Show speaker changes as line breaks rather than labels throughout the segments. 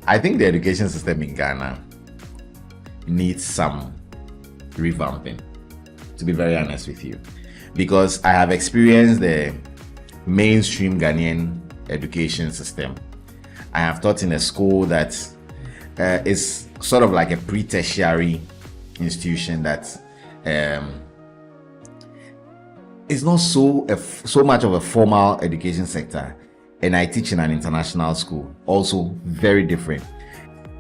I think the education system in Ghana needs some revamping, to be very honest with you, because I have experienced the mainstream Ghanaian education system. I have taught in a school that is sort of like a pre-tertiary institution that is not so much of a formal education sector, and I teach in an international school, also very different.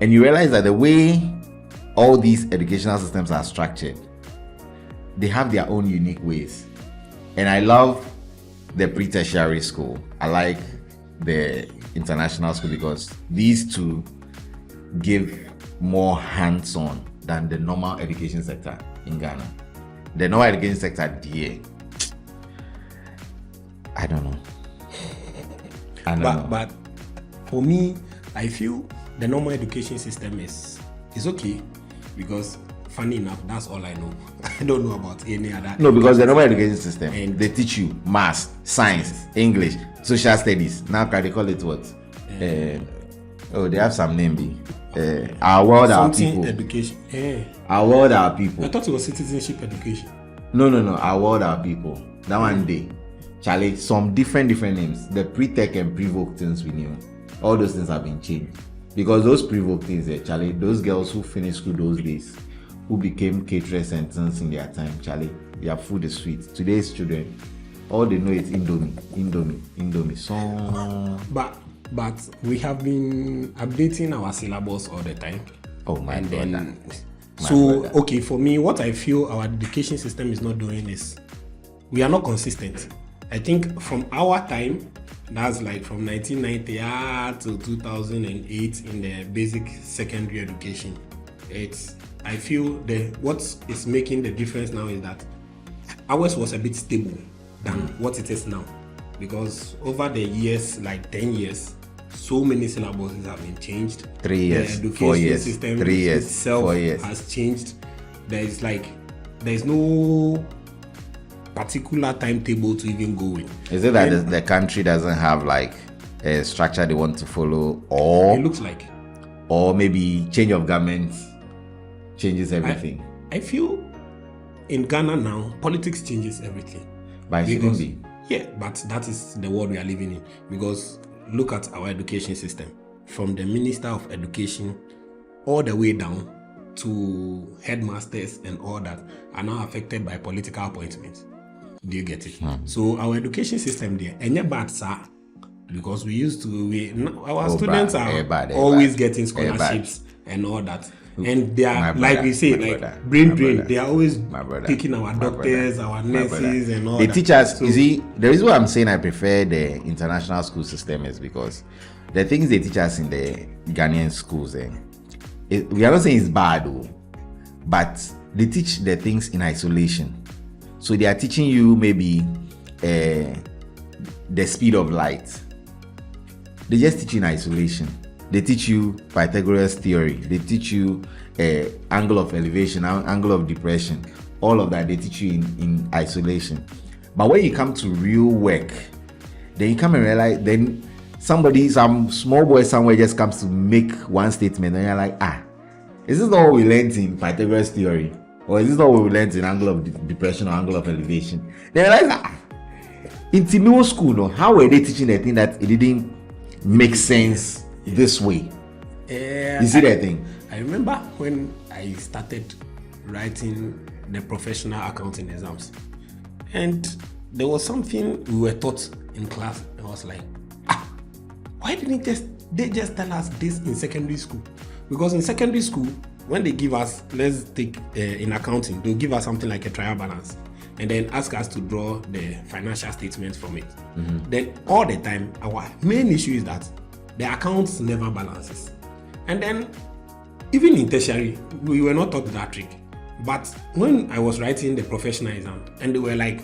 And you realize that the way all these educational systems are structured, they have their own unique ways. And I love the pre-tertiary school. I like the international school because these two give more hands-on than the normal education sector in Ghana. The normal education sector, dear, I don't know.
But for me, I feel the normal education system is okay, because funny enough, that's all I know. I don't know about any other.
No, because the normal education system, and they teach you maths, science, English, social studies. Now they call it what? They have some name. Our world, our people.
Education.
Our world, our people.
I thought it was citizenship education.
No. Our world, our people. That one day. Charlie, some different names. The pre-tech and pre-voc things we knew. All those things have been changed. Because those pre-voc things, Charlie, those girls who finished school those days, who became caterers and things in their time, Charlie, their food is sweet. Today's children, all they know is Indomie. So,
but we have been updating our syllabus all the time.
Oh my God.
Okay, for me, what I feel our education system is not doing is we are not consistent. I think from our time, that's like from 1990 to 2008 in the basic secondary education. I feel what is making the difference now is that ours was a bit stable than what it is now, because over the years, like 10 years, so many syllabuses have been changed.
3 years,
the
4
education
years,
system
3 years,
itself
4 years
has changed. There's no particular timetable to even go with.
Is it that the country doesn't have like a structure they want to follow, or
it looks like,
or maybe change of government changes everything?
I feel in Ghana now, politics changes everything.
But it shouldn't be.
Yeah, but that is the world we are living in. Because look at our education system, from the Minister of Education all the way down to headmasters and all that are now affected by political appointments. Do you get it? So our education system there, and bad, sir, because our students are always getting scholarships and all that. And they are, like we say, like brain drain. They are always taking our doctors, our nurses, and all that.
The teachers, you see, the reason why I'm saying I prefer the international school system is because the things they teach us in the Ghanaian schools, we are not saying it's bad, but they teach the things in isolation. So they are teaching you maybe the speed of light. They just teach you in isolation. They teach you Pythagoras theory. They teach you angle of elevation, angle of depression. All of that they teach you in isolation. But when you come to real work, then you come and realize, then some small boy somewhere just comes to make one statement, and you're like, is this not what we learned in Pythagoras theory? Or is this not what we learned in angle of depression or angle of elevation? Then you realize, in no school, no, how were they teaching the thing that it didn't make sense this way? You see that thing?
I remember when I started writing the professional accounting exams, and there was something we were taught in class. I was like, why didn't they just tell us this in secondary school? Because in secondary school, when they give us, let's take in accounting, they'll give us something like a trial balance and then ask us to draw the financial statements from it. Then all the time, our main issue is that the accounts never balances. And then even in tertiary, we were not taught that trick. But when I was writing the professional exam, and they were like,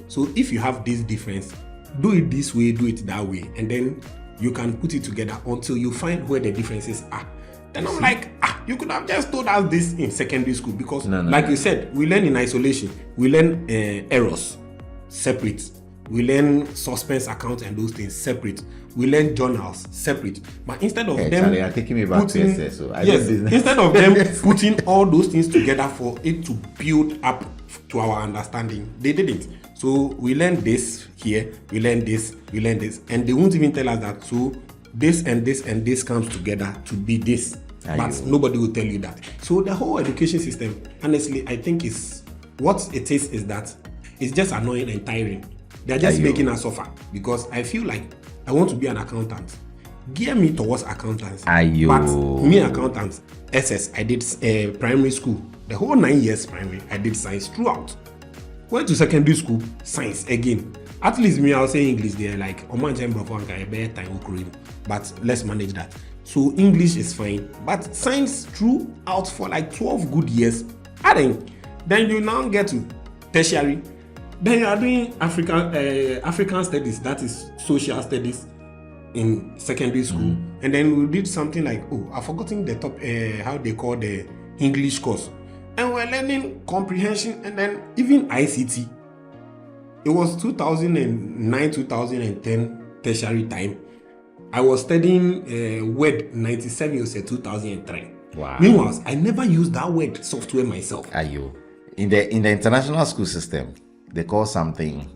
so if you have this difference, do it this way, do it that way, and then you can put it together until you find where the differences are. Then I'm like, you could have just told us this in secondary school, because you said, we learn in isolation, we learn errors separate. We learn suspense accounts and those things separate. We learn journals separate. But instead of them
Charlie, you're taking me back to SS. So
yes, instead of them putting all those things together for it to build up to our understanding, they didn't. So we learn this here, we learn this, and they won't even tell us that. So this and this and this comes together to be this. But nobody will tell you that. So the whole education system, honestly, I think is what it is that it's just annoying and tiring. They're just making us suffer, because I feel like I want to be an accountant. Gear me towards accountants. But me accountants, SS, I did primary school. The whole 9 years primary, I did science throughout. Went to secondary school, science again. At least me, I'll say English there, like, but let's manage that. So English is fine, but science throughout for like 12 good years. Then you now get to tertiary. Then you are doing African studies, that is social studies in secondary school. And then we did something like, I've forgotten the top, how they call the English course. And we're learning comprehension and then even ICT. It was 2009, 2010 tertiary time. I was studying Word 97, you said 2003.
Wow.
Meanwhile, I never used that Word software myself.
In the international school system, they call something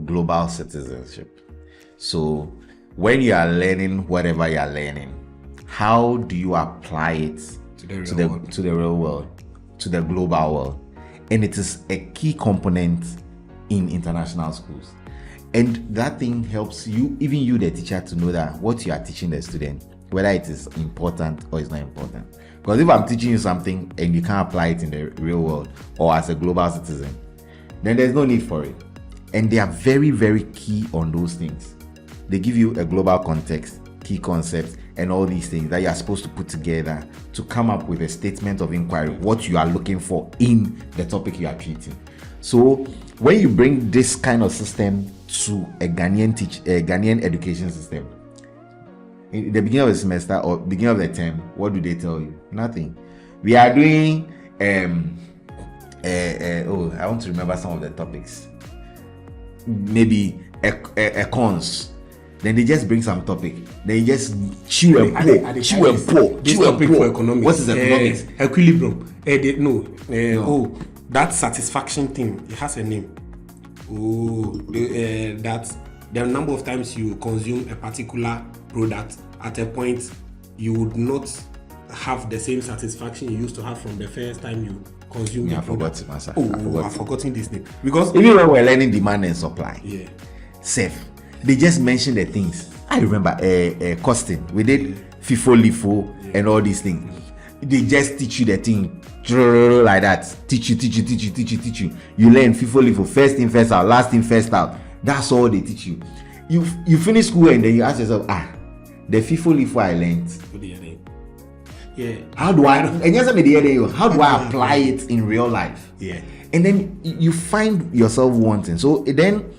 global citizenship. So when you are learning whatever you are learning, how do you apply it to the real world, to the global world? And it is a key component in international schools. And that thing helps you, even you, the teacher, to know that what you are teaching the student, whether it is important or it's not important. Because if I'm teaching you something and you can't apply it in the real world or as a global citizen, then there's no need for it. And they are very, very key on those things. They give you a global context, key concepts, and all these things that you are supposed to put together to come up with a statement of inquiry, what you are looking for in the topic you are treating. So when you bring this kind of system to a Ghanaian education system, in the beginning of the semester or beginning of the term, what do they tell you? Nothing. We are doing I want to remember some of the topics. Maybe econs. Then they just bring some topic. They just chew and pour.
This topic for economics.
What is economics?
Equilibrium. That satisfaction thing. It has a name. That the number of times you consume a particular product at a point, you would not have the same satisfaction you used to have from the first time you consume the product. I've forgotten this name. Because
even when we're learning demand and supply, safe. They just mentioned the things. I remember costing. We did FIFO, LIFO, and all these things. They just teach you the thing like that. Teach you. You learn FIFO, LIFO, first in, first out, last in, first out. That's all they teach you. You finish school and then you ask yourself, the FIFO, LIFO I learned. How do I apply it in real life? And then you find yourself wanting. So it then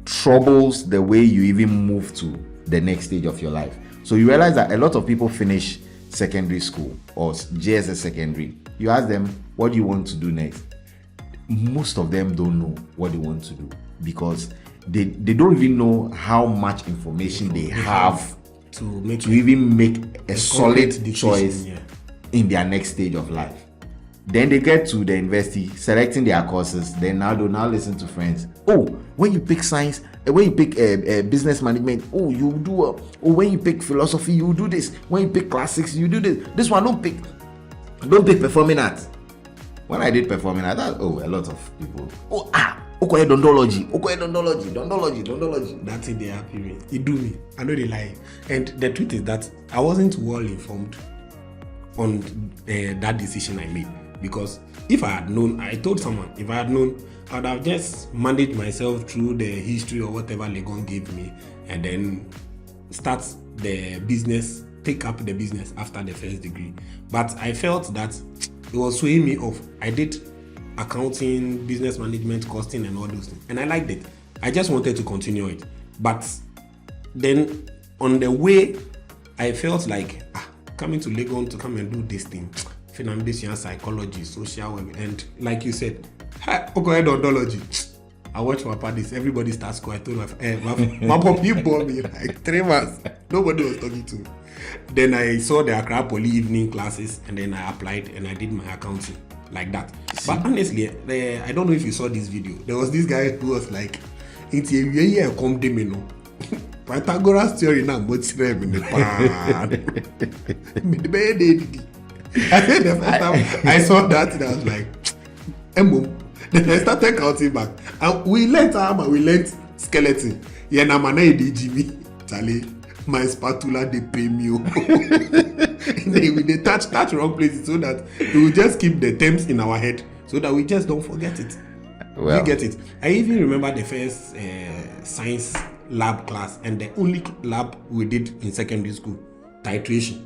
troubles the way you even move to the next stage of your life. So you realize that a lot of people finish secondary school or JSS secondary. You ask them, what do you want to do next? Most of them don't know what they want to do because they don't even know how much information they have to even make a solid choice in their next stage of life. Then they get to the university, selecting their courses. Then now they'll now listen to friends. When you pick science, when you pick business management, you do. When you pick philosophy, you do this. When you pick classics, you do this. This one don't pick performing arts. When I did performing arts, a lot of people. Odontology.
That's it. They are happy with. It do me. I know they lie. And the truth is that I wasn't well informed on that decision I made. Because if I had known, I told someone, if I had known, I would have just managed myself through the history or whatever Legon gave me and then start the business, take up the business after the first degree. But I felt that it was swaying me off. I did accounting, business management, costing and all those things. And I liked it. I just wanted to continue it. But then on the way, I felt like coming to Legon to come and do this thing. Psychology, social work, and like you said, odontology. I watch my parties. Everybody starts crying. I told my puppy bought me like 3 months. Nobody was talking to me. Then I saw the Accra Poly evening classes, and then I applied and I did my accounting like that. But honestly, I don't know if you saw this video. There was this guy who was like, "It's a year come de me no." Pythagoras theory now, but it's in the pan. I said the first time I saw that, and I was like, "Emo." Then I started counting back, and we learned hammer, we learned skeleton. Yeah, na mana DGB, Charlie. My spatula they pay me. They touch wrong places so that we will just keep the terms in our head so that we just don't forget it.
Well,
you get it. I even remember the first science lab class, and the only lab we did in secondary school, titration.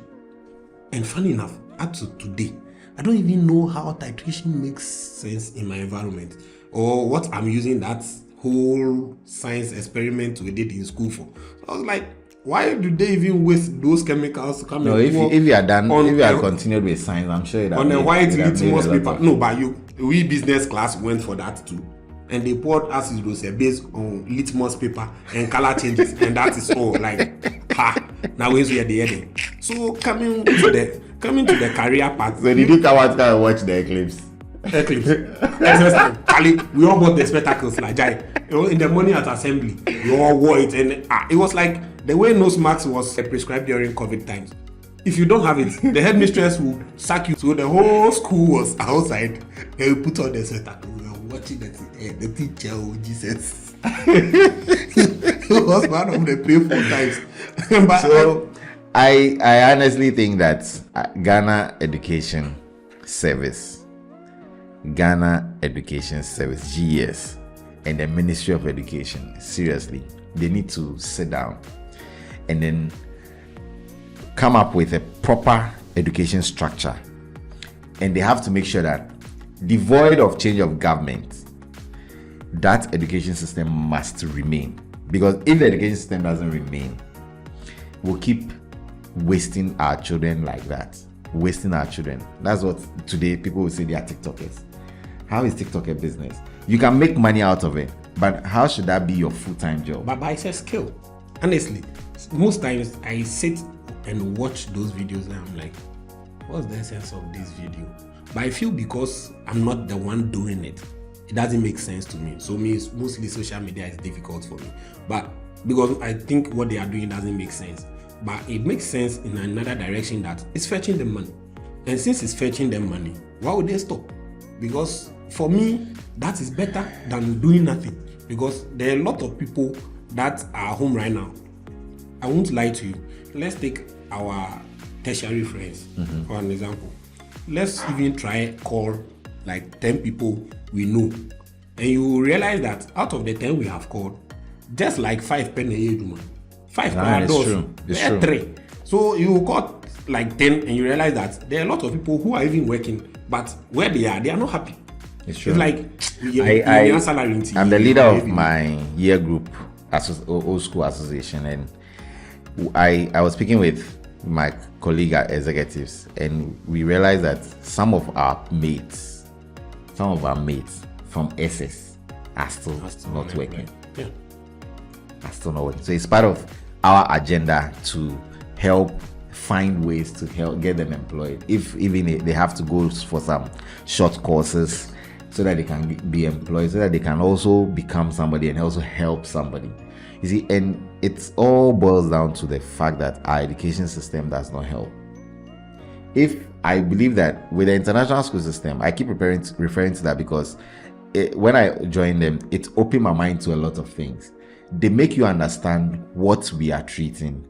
And funny enough, up to today, I don't even know how titration makes sense in my environment, or what I'm using that whole science experiment we did in school for. So I was like, why do they even waste those chemicals to come?
No, if you are done, if you had continued with science, I'm sure
on a white litmus paper. No, but we business class went for that too, and they poured acid rose based on litmus paper and color changes, and that is all. Like, now we are the heading. So coming to the career part.
So did you come out and watch the eclipse?
Charlie, we all bought the spectacles like Jai. In the morning at assembly, we all wore it, and it was like the way nose mask was prescribed during COVID times. If you don't have it, the headmistress will sack you. So the whole school was outside. They will put on the spectacles. We were watching the teacher. Oh Jesus! It was one of the painful times. But
so I honestly think that Ghana Education Service, GS, and the Ministry of Education, seriously, they need to sit down and then come up with a proper education structure. And they have to make sure that, devoid of change of government, that education system must remain. Because if the education system doesn't remain, we'll keep wasting our children like that. Wasting our children. That's what today people will say they are TikTokers. How is TikTok a business? You can make money out of it, but how should that be your full-time job?
But it's a skill. Honestly, most times I sit and watch those videos and I'm like, what's the essence of this video? But I feel because I'm not the one doing it, it doesn't make sense to me. So mostly social media is difficult for me. But because I think what they are doing doesn't make sense. But it makes sense in another direction, that it's fetching them money. And since it's fetching them money, why would they stop? Because for me, that is better than doing nothing. Because there are a lot of people that are home right now. I won't lie to you. Let's take our tertiary friends for an example. Let's even try call like 10 people we know. And you will realize that out of the 10 we have called, just like 5 penny a year, 5
It's true.
3. So you call like 10 and you realize that there are a lot of people who are even working, but where they are not happy.
It's true.
It's like
I'm the leader of my year group, old school association, and I was speaking with my colleague executives, and we realized that some of our mates from SS are still not working.
Yeah.
Are still not working. So it's part of our agenda to help find ways to help get them employed. If even they have to go for some short courses so that they can be employed, so that they can also become somebody and also help somebody. You see, and it all boils down to the fact that our education system does not help. If I believe that with the international school system, I keep referring to that because when I joined them, it opened my mind to a lot of things. They make you understand what we are treating,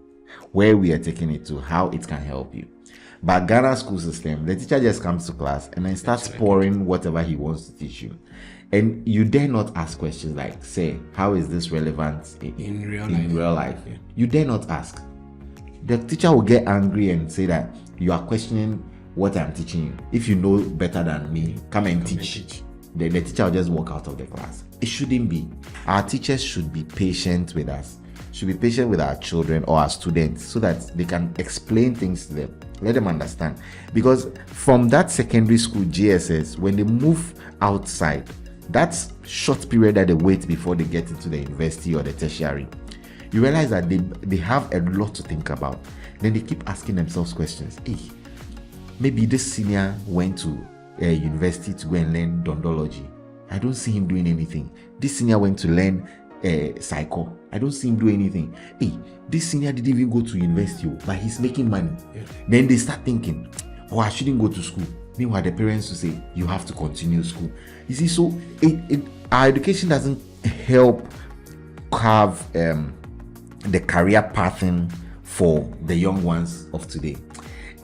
where we are taking it to, how it can help you. But Ghana school system, the teacher just comes to class and then starts pouring whatever he wants to teach you. And you dare not ask questions like, say, how is this relevant in real life? Yeah. You dare not ask. The teacher will get angry and say that you are questioning what I'm teaching you. If you know better than me, come and teach. The teacher will just walk out of the class. It shouldn't be. Our teachers should be patient with us, should be patient with our children or our students so that they can explain things to them, let them understand. Because from that secondary school GSS, when they move outside, that short period that they wait before they get into the university or the tertiary, you realize that they have a lot to think about. Then they keep asking themselves questions. Hey, maybe this senior went to a university to go and learn dondology. I don't see him doing anything. This senior went to learn psycho. I don't see him do anything. Hey, this senior didn't even go to university, but he's making money. Yeah. Then they start thinking, oh, I shouldn't go to school. Meanwhile, the parents will say, you have to continue school. You see, so our education doesn't help carve the career pattern for the young ones of today.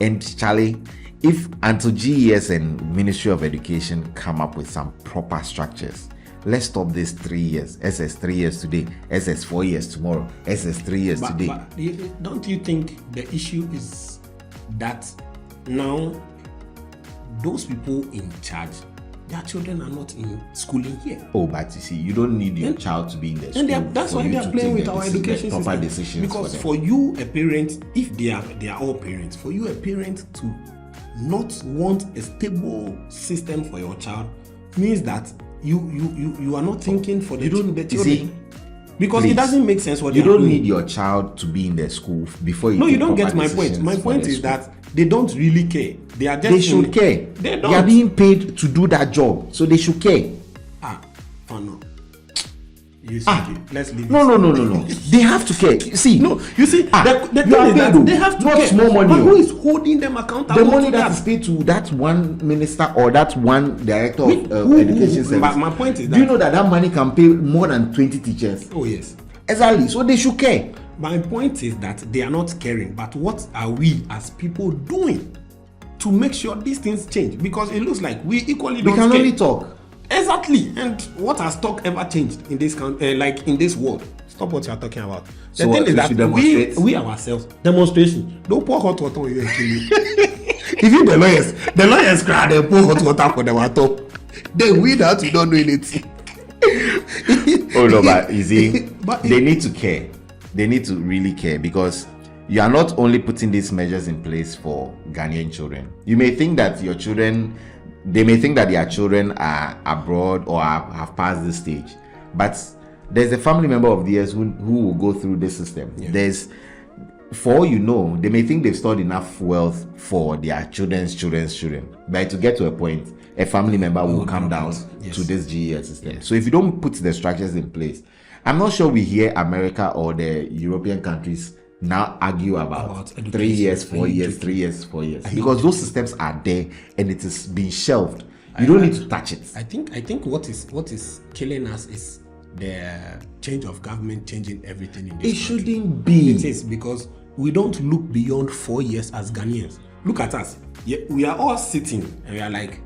And Charlie, if until GES and Ministry of Education come up with some proper structures, let's stop this 3 years. SS 3 years today, SS 4 years tomorrow, SS 3 years today.
But don't you think the issue is that now those people in charge, their children are not in schooling here?
Oh, but you see, you don't need your child to be in the school.
And that's why they are playing with our education
proper
system.
Decisions
because for you, a parent, if they are all parents, for you, a parent to not want a stable system for your child means that you are not thinking for the children.
See,
because
please,
it doesn't make sense what
you don't need your child to be in the school before you.
No, you don't get my point. My point is that they don't really care. They are just.
They should care.
They don't.
They are being paid to do that job, so they should care.
Oh no. You see, let's leave.
No. They have to care. See,
no. You see, the thing is that they have to
not
care.
Small money.
But who is holding them accountable?
The money that is paid to that one minister or that one director of education service.
My point is that.
Do you know that money can pay more than 20 teachers?
Oh yes.
Exactly. So they should care.
My point is that they are not caring. But what are we as people doing to make sure these things change? Because it looks like we equally don't care.
We can only talk.
Exactly. And what has talk ever changed in this like in this world? Stop what you are talking about. The thing is that we ourselves demonstration. Don't pour hot water on you and kill you. If you the lawyers cry, they pour hot water for them at top. Then we that we don't do anything.
Oh no, but you see, they need to care. They need to really care, because you are not only putting these measures in place for Ghanaian children. You may think that your children, they may think that their children are abroad or have passed this stage, but there's a family member of theirs who will go through this system. Yeah. For all you know, they may think they've stored enough wealth for their children's children, but to get to a point, a family member will come down to this GES system. Yes. So if you don't put the structures in place, I'm not sure we hear America or the European countries now argue about 3 years, 4 years, 3 years, 4 years, because those systems are there and it is being shelved. You don't need to touch it.
I think what is killing us is the change of government changing everything in this country.
It shouldn't be.
It is, because we don't look beyond 4 years as Ghanaians. Look at us. We are all sitting and we are like,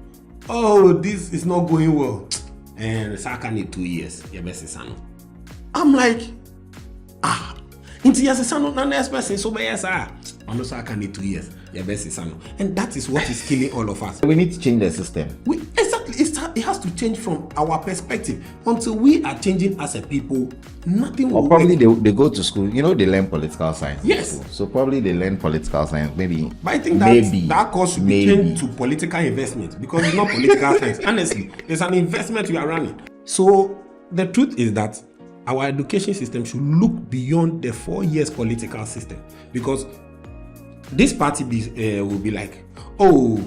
oh, this is not going well. And Saka need 2 years. I'm like, into yes, na next person so by yes, I'm Saka need 2 years. And that is what is killing all of us.
We need to change the system.
Exactly. It has to change from our perspective. Until we are changing as a people, nothing will.
Or probably they go to school. You know, they learn political science.
Yes.
So probably they learn political science. Maybe.
But I think that course should be changed to political investment, because it's not political science. Honestly, it's an investment we are running. So the truth is that our education system should look beyond the 4 years political system, because this party will be like, oh,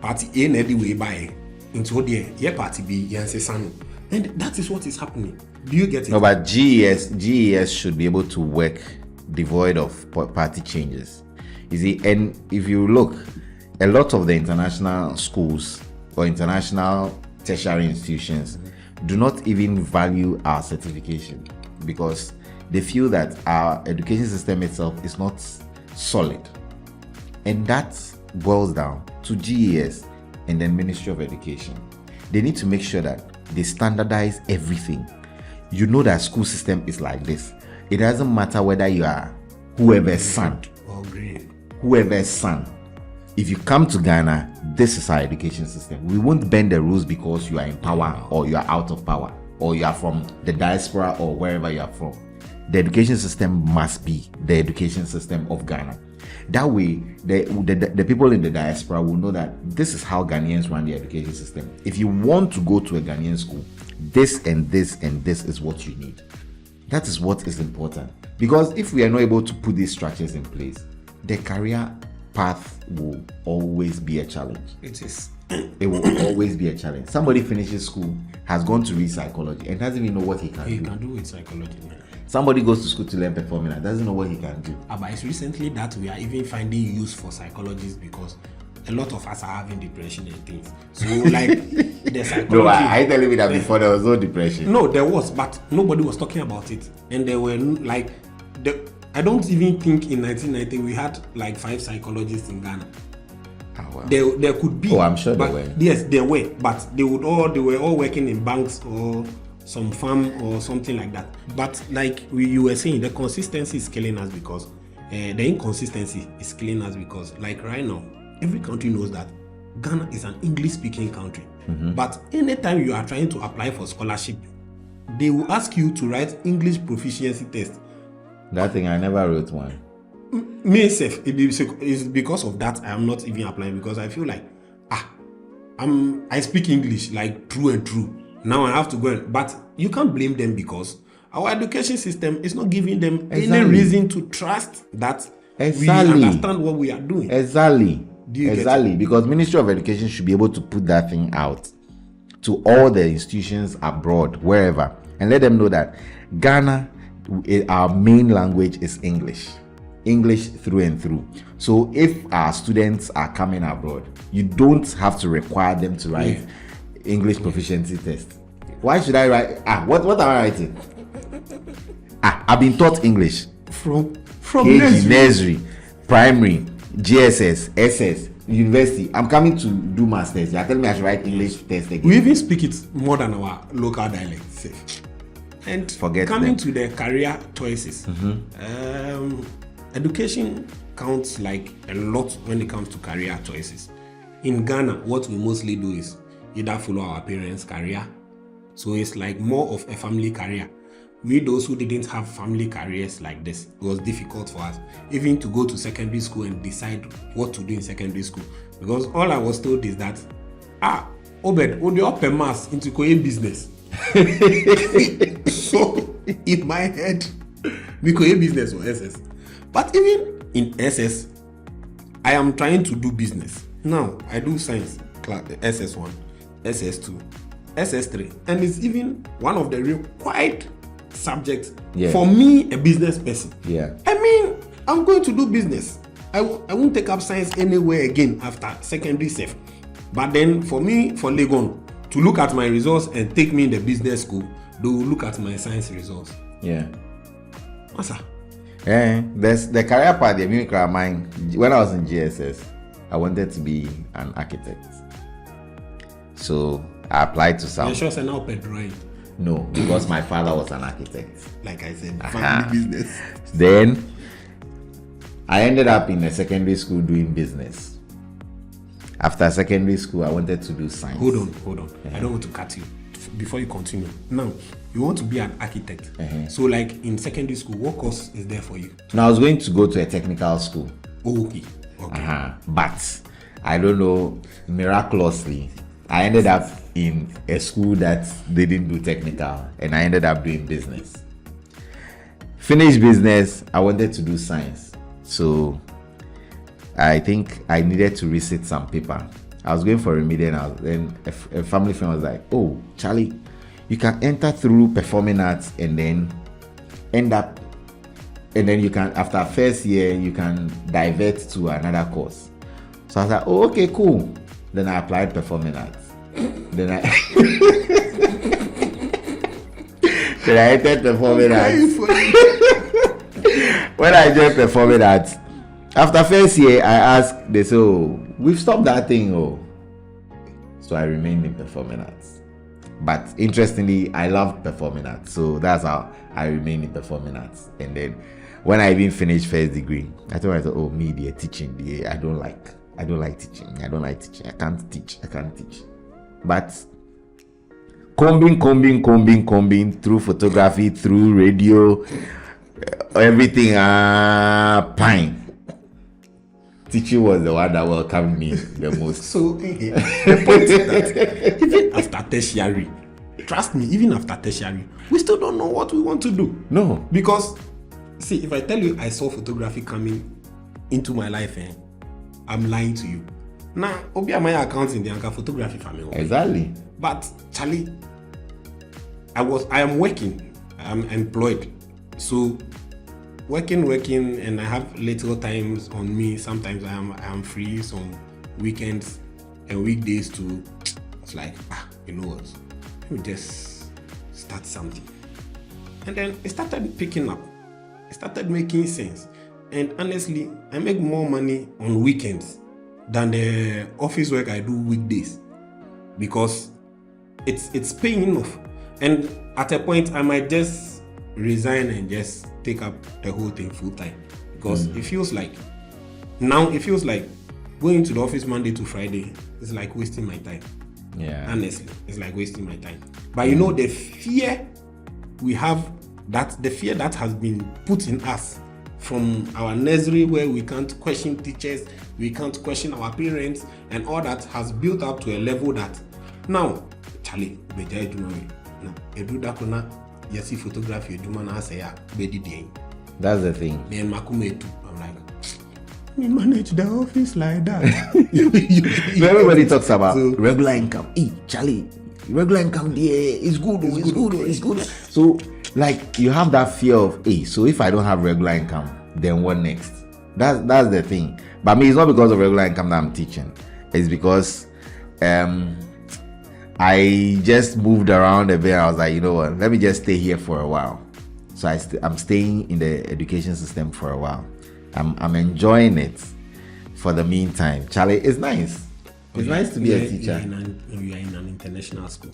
party A anyway by into the party B, and that is what is happening. Do you get it?
No, but GES should be able to work devoid of party changes. You see, and if you look, a lot of the international schools or international tertiary institutions do not even value our certification, because they feel that our education system itself is not solid. And that boils down to GES and then Ministry of Education. They need to make sure that they standardize everything. You know that school system is like this. It doesn't matter whether you are whoever's son
or green.
Whoever's son. If you come to Ghana, this is our education system. We won't bend the rules because you are in power or you are out of power or you are from the diaspora or wherever you are from. The education system must be the education system of Ghana. That way, the people in the diaspora will know that this is how Ghanaians run the education system. If you want to go to a Ghanaian school, this and this and this is what you need. That is what is important. Because if we are not able to put these structures in place, the career path will always be a challenge.
It is.
It will always be a challenge. Somebody finishes school, has gone to read psychology, and doesn't even know what he can do.
He can do with psychology.
Somebody goes to school to learn performing art, doesn't know what he can do.
But it's recently that we are even finding use for psychologists because a lot of us are having depression and things. So like the psychology.
No, I telling me that before there was no depression.
No, there was, but nobody was talking about it. And there were like, I don't even think in 1990 we had like 5 psychologists in Ghana.
Oh, wow.
There could be.
Oh, I'm sure there were.
Yes, there were, but they were all working in banks or some farm or something like that. But like you were saying, the consistency is killing us because the inconsistency is killing us because like right now, every country knows that Ghana is an English-speaking country. But anytime you are trying to apply for scholarship, they will ask you to write English proficiency test.
That thing, I never wrote one.
Me self, it's because of that I am not even applying because I feel like I speak English like true and true. Now I have to go but you can't blame them because our education system is not giving them any reason to trust that we understand what we are doing.
Exactly. Because Ministry of Education should be able to put that thing out to all the institutions abroad, wherever, and let them know that Ghana, our main language is English through and through. So if our students are coming abroad, you don't have to require them to write English proficiency test. Why should I write? What am I writing? I've been taught English
from
KG, nursery, primary, GSS, SS, university. I'm coming to do masters. You're telling me I should write English test again.
We even speak it more than our local dialect. And coming to the career choices, education counts like a lot when it comes to career choices. In Ghana, what we mostly do is either follow our parents' career. So it's like more of a family career. We, those who didn't have family careers like this, it was difficult for us even to go to secondary school and decide what to do in secondary school. Because all I was told is that, Obed, when you open mass into business. So in my head, we create business or SS. But even in SS, I am trying to do business. Now, I do science, class, SS1, SS2, SS3. And it's even one of the required subjects for me, a business person. I mean, I'm going to do business. I won't take up science anywhere again after secondary safe. But then for me, for Legon, to look at my results and take me in the business school, they will look at my science results. What's that?
There's the career path, the musical mind. When I was in GSS, I wanted to be an architect. So I applied to some.
You're sure it's an open drawing?
No, because my father was an architect.
Like I said, family business.
Then I ended up in a secondary school doing business. After secondary school, I wanted to do science.
Hold on. I don't want to cut you. Before you continue. Now, you want to be an architect. So like in secondary school, what course is there for you?
Now, I was going to go to a technical school.
Okay.
But I don't know, miraculously, I ended up in a school that they didn't do technical, and I ended up doing business. Finished business, I wanted to do science. So I think I needed to resit some paper. I was going for remedial, and then a family friend was like, "Oh, Charlie, you can enter through performing arts and then end up, and then you can, after first year, you can divert to another course." So I was like, "Oh, okay, cool." Then I applied performing arts. Then I entered performing arts. When I joined performing arts, after first year, I asked, they said, "Oh, we've stopped that thing." So I remained in performing arts. But interestingly, I loved performing arts. So that's how I remained in performing arts. And then when I even finished first degree, I thought, "Oh, media, teaching, I don't like teaching. I can't teach. But combing through photography, through radio, everything, fine. Teaching was the one that welcomed me the most.
So the point is that even after tertiary, trust me, even after tertiary, we still don't know what we want to do.
No.
Because, see, if I tell you I saw photography coming into my life, I'm lying to you. Now, obi am my accounting the anka photography family.
Exactly.
But Charlie, I am working. I'm employed. So working, and I have little times on me. Sometimes I am free some weekends and weekdays too. It's like, you know what? Let me just start something. And then it started picking up. It started making sense. And honestly, I make more money on weekends than the office work I do weekdays, because it's paying enough. And at a point, I might just resign and just take up the whole thing full time, because it feels like going to the office Monday to Friday is like wasting my time.
Yeah.
Honestly, it's like wasting my time. But you know, the fear we have, the fear that has been put in us from our nursery, where we can't question teachers, we can't question our parents, and all that has built up to a level that now, Charlie, you see photography,
That's the thing.
Then Makume too. I'm like, we manage the office like that.
Everybody talks about regular income. Hey, Charlie, regular income there is good. It's good. So, like, you have that fear of, hey, so if I don't have regular income, then what next? That's the thing. But me, it's not because of regular income that I'm teaching. It's because I just moved around a bit. I was like, you know what? Let me just stay here for a while. So I'm staying in the education system for a while. I'm enjoying it for the meantime. Charlie, it's nice. It's nice to be a teacher.
You are in an international school.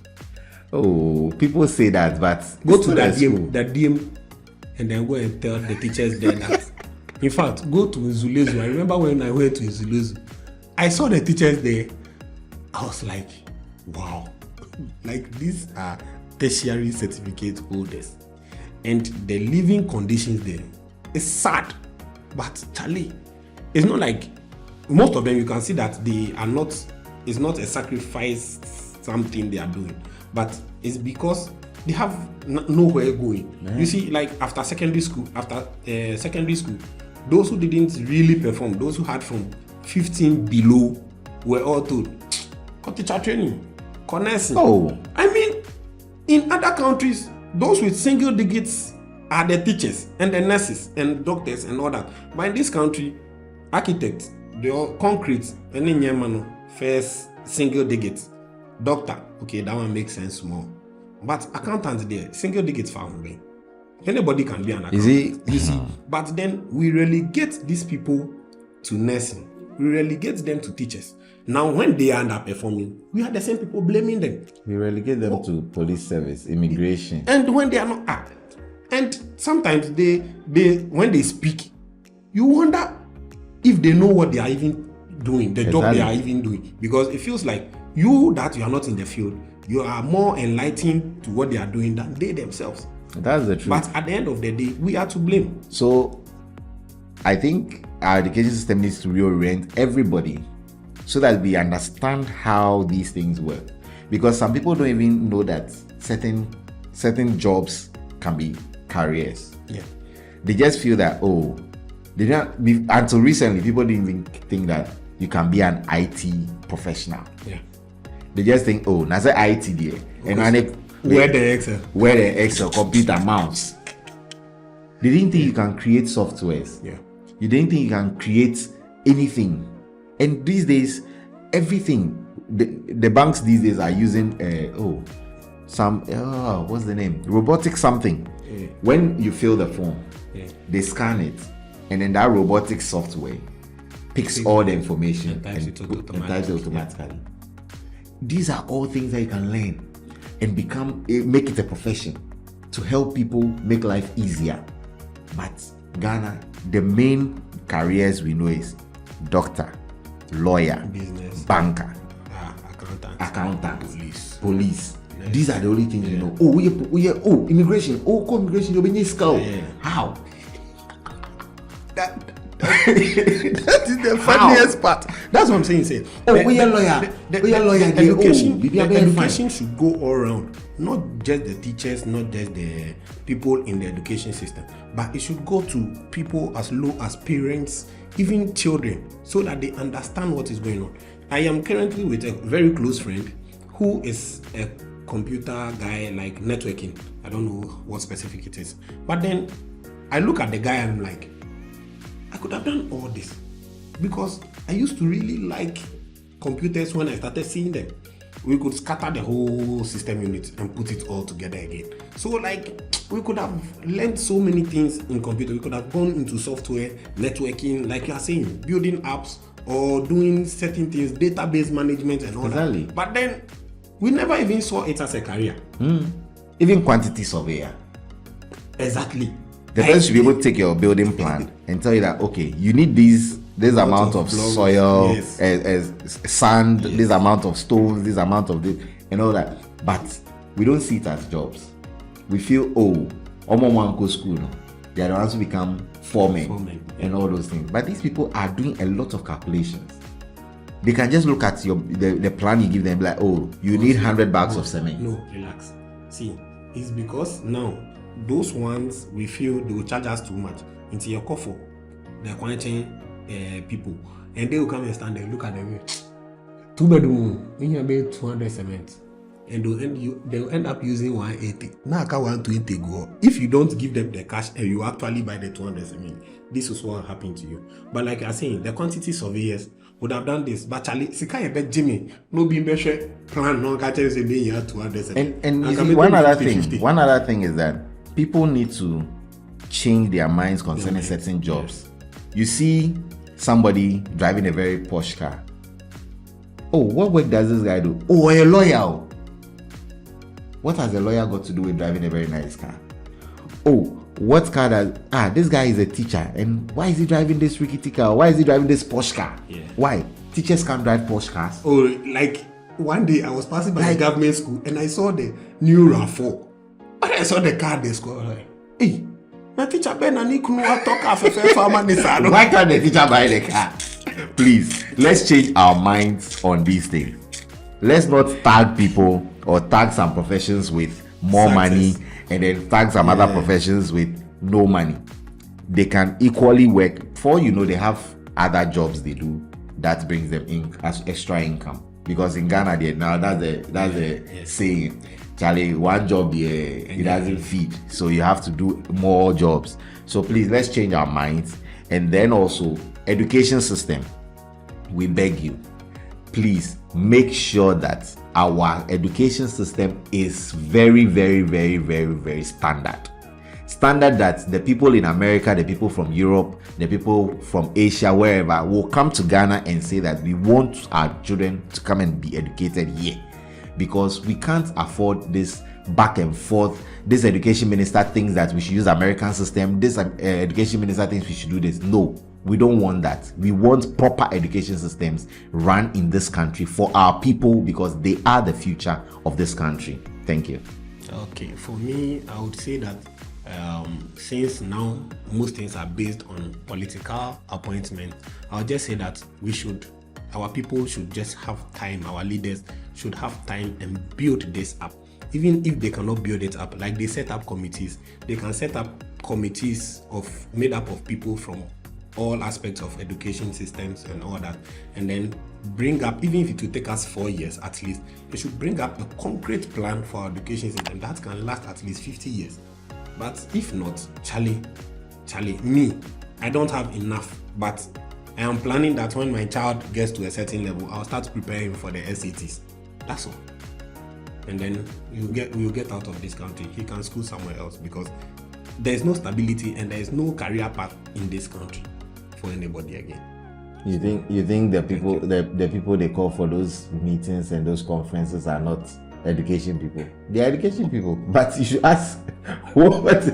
Oh, people say that, but
go to that DM, and then go and tell the teachers there that. In fact, go to Nzulezu. I remember when I went to Nzulezu, I saw the teachers there. I was like, wow, like these are tertiary certificate holders, and the living conditions there is sad. But Charlie, it's not like most of them. You can see that they are not. It's not a sacrifice something they are doing, but it's because they have nowhere going. Yeah. You see, like after secondary school, those who didn't really perform, those who had from 15 below, were all told, "Got teacher training, nursing."
Oh,
I mean, in other countries, those with single digits are the teachers and the nurses and doctors and all that. But in this country, architects, they are concrete, and in Yemen, first single digits. Doctor, okay, that one makes sense more. But accountants there, single digits found me. Anybody can be an accountant.
Is it?
You see, but then we relegate these people to nursing. We relegate them to teachers. Now, when they are underperforming, we are the same people blaming them.
We relegate them to police service, immigration,
and when they are not and sometimes they when they speak, you wonder if they know what they are even doing, the job they are even doing, because it feels like you are not in the field, you are more enlightened to what they are doing than they themselves.
That's the truth.
But at the end of the day, we are to blame.
So I think our education system needs to reorient everybody so that we understand how these things work. Because some people don't even know that certain jobs can be careers.
Yeah.
They just feel that, they don't. Until recently, people didn't even think that you can be an IT professional.
Yeah.
They just think, that's an IT there. And
where the
Excel, computer, mouse. They didn't think you can create softwares.
Yeah.
You didn't think you can create anything. And these days, everything, the banks these days are using, what's the name? Robotic something.
Yeah.
When you fill the form, they scan it, and then that robotic software picks all the information and types it automatically. Yeah. These are all things that you can learn and make it a profession to help people make life easier. But Ghana, the main careers we know is doctor, lawyer,
business,
banker, accountant, police. These are the only things you know. Immigration. Co-immigration. How?
That is the funniest part. That's what I'm saying.
We are lawyer.
The education should go all around. not just the teachers, not just the people in the education system, but it should go to people as low as parents, even children, so that they understand what is going on. I am currently with a very close friend who is a computer guy, like networking. I don't know what specific it is. But then I look at the guy and I'm like, I could have done all this because I used to really like computers when I started seeing them. We could scatter the whole system unit and put it all together again. So like we could have learned so many things in computer. We could have gone into software, networking, like you are saying, building apps or doing certain things, database management and all
Exactly.
that. But then we never even saw it as a career.
Even quantity surveyor.
Exactly.
The person should be able to take your building plan and tell you that, okay, you need this amount of
blocks,
soil,
yes.
as sand, this amount of stones, this amount of this, and all that. But we don't see it as jobs. We feel, Omo go school, no? They are the ones who become foremen. And all those things. But these people are doing a lot of calculations. They can just look at the plan you give them, like, oh, you need 100 bags of cement.
No, relax. See, it's because now those ones we feel they will charge us too much into your coffee. They're quarantine people, and they will come and stand there, look at them. 2 bedroom, in here be 200 cement, and they'll end up using 180. Now, 120 go. If you don't give them the cash and you actually buy the 200 cement, this is what happened to you. But like I saying, the quantity surveyors would have done this. But Charlie, Sika bet Jimmy, no be measure plan, no catches a being here 200 cement.
And you see, one other thing is that people need to change their minds concerning certain jobs. You see somebody driving a very posh car. Oh, what work does this guy do? Oh, a lawyer. What has a lawyer got to do with driving a very nice car? Oh, what car does... this guy is a teacher. And why is he driving this rickety car? Why is he driving this posh car?
Yeah.
Why? Teachers can't drive posh cars.
Oh, like one day I was passing by a government school and I saw the new RAV4. When I saw the car they scored, like, hey, my teacher Ben and Nikunu talk after farmer.
Why can't the teacher buy the car? Please, let's change our minds on these things. Let's not tag people or tag some professions with more
Success.
money and then tag some other professions with no money. They can equally work. For they have other jobs they do that brings them in as extra income. Because in Ghana, that's a saying. Charlie, one job it doesn't feed, so you have to do more jobs. So please, let's change our minds. And then also, education system, we beg you, please make sure that our education system is very, very, very, very, very standard. Standard that the people in America, the people from Europe, the people from Asia, wherever, will come to Ghana and say that we want our children to come and be educated here. Because we can't afford this back and forth. This education minister thinks that we should use American system. This education minister thinks we should do this. No, we don't want that. We want proper education systems run in this country for our people because they are the future of this country. Thank you.
Okay, for me, I would say that since now most things are based on political appointment, I'll just say that our people should just have time, our leaders should have time and build this up. Even if they cannot build it up, like they set up committees, they can set up committees made up of people from all aspects of education systems and all that, and then bring up, even if it will take us 4 years at least, they should bring up a concrete plan for our education system that can last at least 50 years. But if not, Charlie, me, I don't have enough, but I am planning that when my child gets to a certain level, I'll start preparing for the SATs. That's all. And then we'll get out of this country. He can school somewhere else because there is no stability and there is no career path in this country for anybody again.
You think the people they call for those meetings and those conferences are not education people? They are education people, but you should ask what is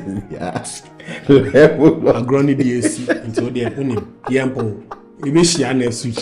the level of
Agroni DSC into the unim yampo. Maybe she next week.